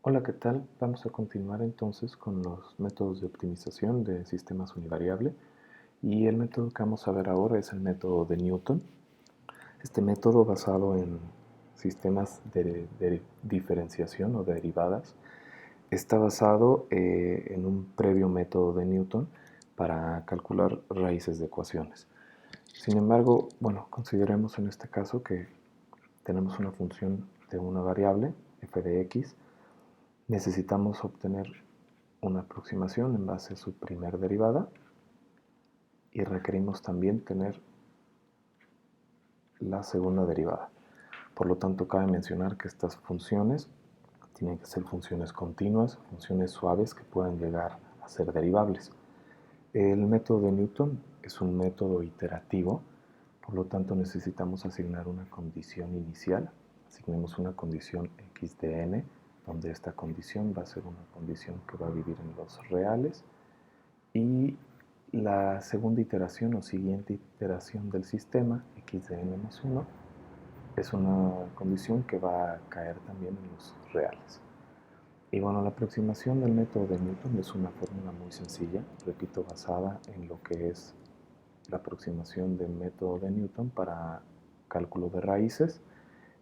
Hola, ¿qué tal? Vamos a continuar entonces con los métodos de optimización de sistemas univariable y el método que vamos a ver ahora es el método de Newton. Este método basado en sistemas de diferenciación o derivadas está basado en un previo método de Newton para calcular raíces de ecuaciones. Sin embargo, bueno, consideremos en este caso que tenemos una función de una variable, f de x. Necesitamos obtener una aproximación en base a su primer derivada y requerimos también tener la segunda derivada. Por lo tanto, cabe mencionar que estas funciones tienen que ser funciones continuas, funciones suaves que puedan llegar a ser derivables. El método de Newton es un método iterativo, por lo tanto necesitamos asignar una condición inicial. Asignemos una condición x de n, donde esta condición va a ser una condición que va a vivir en los reales. Y la segunda iteración o siguiente iteración del sistema, x de n más 1, es una condición que va a caer también en los reales. Y bueno, la aproximación del método de Newton es una fórmula muy sencilla, repito, basada en lo que es la aproximación del método de Newton para cálculo de raíces.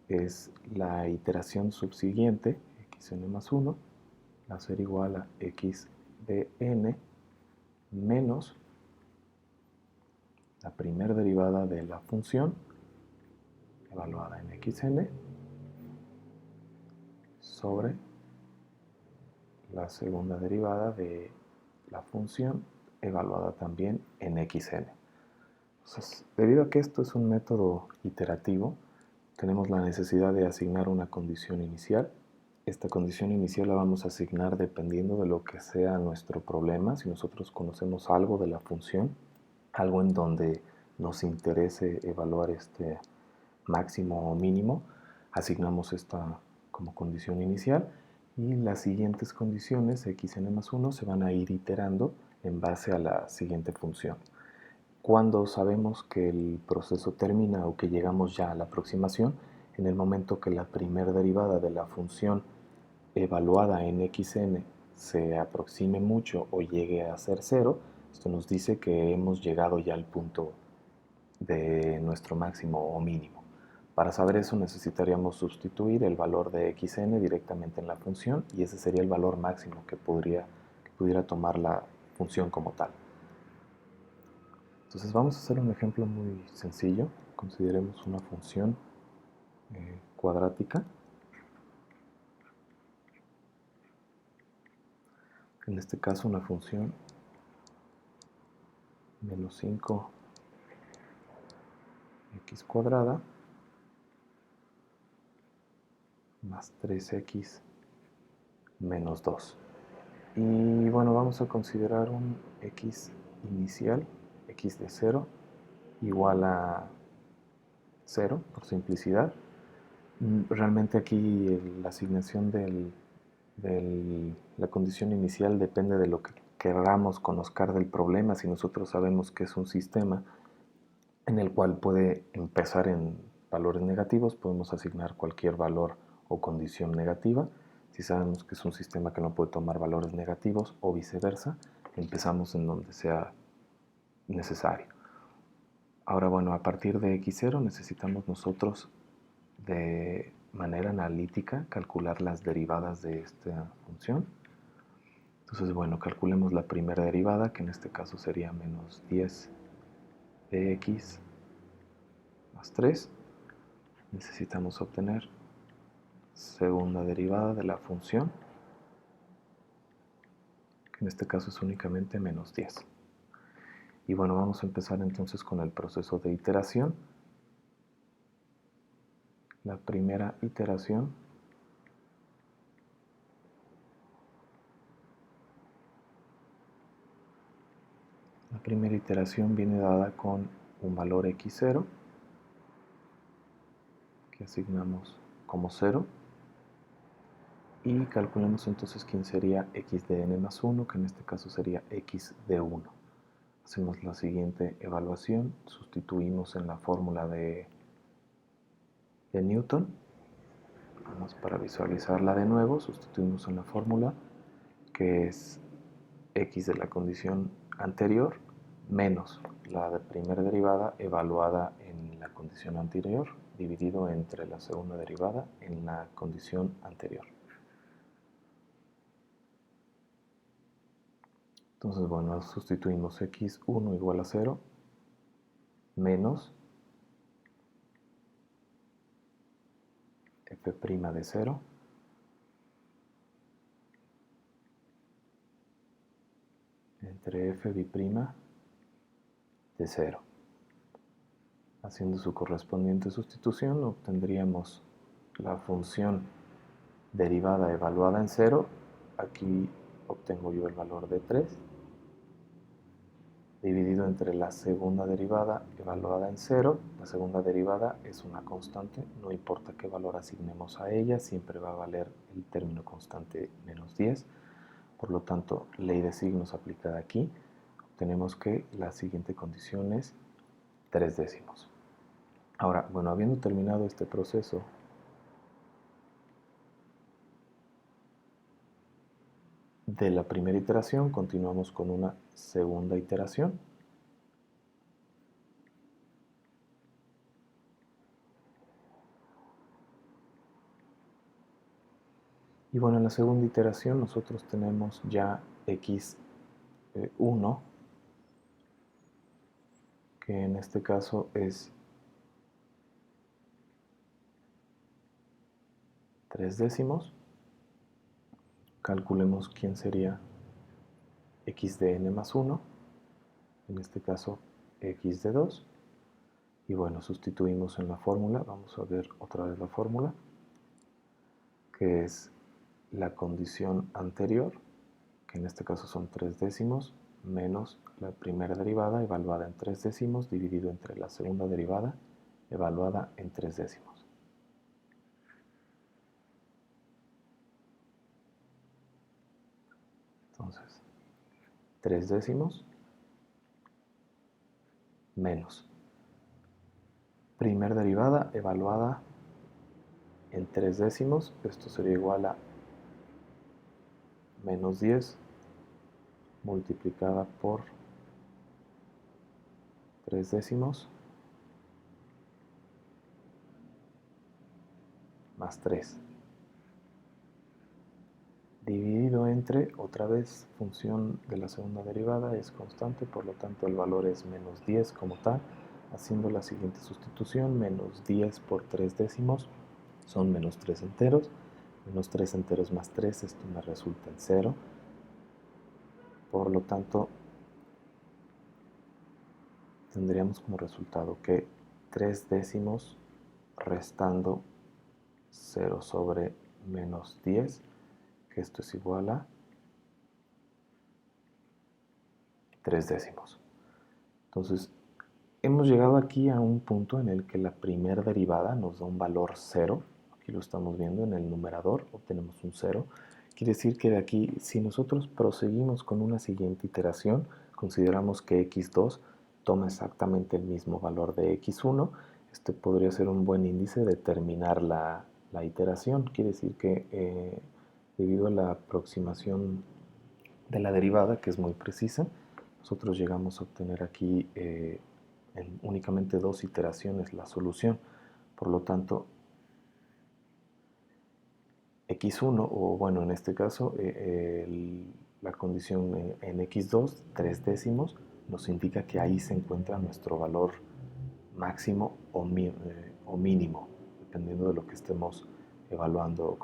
Es la iteración subsiguiente, xn más 1, va a ser igual a x de n menos la primera derivada de la función evaluada en xn sobre la segunda derivada de la función evaluada también en xn. Entonces, debido a que esto es un método iterativo, tenemos la necesidad de asignar una condición inicial. Esta condición inicial la vamos a asignar dependiendo de lo que sea nuestro problema. Si nosotros conocemos algo de la función, algo en donde nos interese evaluar este máximo o mínimo, asignamos esta como condición inicial y las siguientes condiciones, xn más 1, se van a ir iterando en base a la siguiente función. Cuando sabemos que el proceso termina o que llegamos ya a la aproximación, en el momento que la primera derivada de la función evaluada en xn se aproxime mucho o llegue a ser cero, esto nos dice que hemos llegado ya al punto de nuestro máximo o mínimo. Para saber eso necesitaríamos sustituir el valor de xn directamente en la función y ese sería el valor máximo que pudiera tomar la función como tal. Entonces vamos a hacer un ejemplo muy sencillo. Consideremos una función cuadrática. En este caso una función menos 5x cuadrada más 3x menos 2. Y bueno, vamos a considerar un x inicial, x de 0, igual a 0, por simplicidad. Realmente aquí la asignación de la condición inicial depende de lo que queramos conocer del problema. Si nosotros sabemos que es un sistema en el cual puede empezar en valores negativos, podemos asignar cualquier valor o condición negativa. Si sabemos que es un sistema que no puede tomar valores negativos o viceversa, empezamos en donde sea necesario. Ahora, bueno, a partir de x0 necesitamos nosotros de manera analítica calcular las derivadas de esta función. Entonces, bueno, calculemos la primera derivada, que en este caso sería menos 10 de x más 3. Necesitamos obtener segunda derivada de la función, que en este caso es únicamente menos 10. Y bueno, vamos a empezar entonces con el proceso de iteración. La primera iteración viene dada con un valor x0 que asignamos como 0 y calculamos entonces quién sería x de n más 1, que en este caso sería x de 1. Hacemos la siguiente evaluación, sustituimos en la fórmula de Newton Vamos para visualizarla de nuevo, sustituimos en la fórmula, que es x de la condición anterior menos la de primera derivada evaluada en la condición anterior, dividido entre la segunda derivada en la condición anterior. Entonces, bueno, sustituimos x1 igual a 0 menos f' de 0 entre f' de 0. Haciendo su correspondiente sustitución, obtendríamos la función derivada evaluada en 0. Aquí obtengo yo el valor de 3, dividido entre la segunda derivada evaluada en 0. La segunda derivada es una constante, no importa qué valor asignemos a ella, siempre va a valer el término constante menos 10. Por lo tanto, ley de signos aplicada aquí, obtenemos que la siguiente condición es 3 décimos. Ahora, bueno, habiendo terminado este proceso, de la primera iteración, continuamos con una segunda iteración. Y bueno, en la segunda iteración nosotros tenemos ya x1, que en este caso es 3 décimos. Calculemos quién sería x de n más 1, en este caso x de 2. Y bueno, sustituimos en la fórmula, vamos a ver otra vez la fórmula, que es la condición anterior, que en este caso son 3 décimos, menos la primera derivada evaluada en 3 décimos, dividido entre la segunda derivada evaluada en 3 décimos. Entonces, 3 décimos menos primera derivada evaluada en 3 décimos, esto sería igual a menos 10 multiplicada por 3 décimos más 3. Dividido entre, otra vez, función de la segunda derivada es constante, por lo tanto el valor es menos 10 como tal. Haciendo la siguiente sustitución, menos 10 por 3 décimos son menos 3 enteros. Menos 3 enteros más 3, esto me resulta en 0. Por lo tanto, tendríamos como resultado que 3 décimos restando 0 sobre menos 10, que esto es igual a 3 décimos. Entonces, hemos llegado aquí a un punto en el que la primera derivada nos da un valor 0. Aquí lo estamos viendo en el numerador, obtenemos un 0. Quiere decir que de aquí, si nosotros proseguimos con una siguiente iteración, consideramos que x2 toma exactamente el mismo valor de x1, este podría ser un buen índice de terminar la iteración. Quiere decir que debido a la aproximación de la derivada, que es muy precisa, nosotros llegamos a obtener aquí en únicamente 2 iteraciones la solución. Por lo tanto, x1, o bueno, en este caso, la condición en x2, 3 décimos, nos indica que ahí se encuentra nuestro valor máximo o mínimo, dependiendo de lo que estemos evaluando.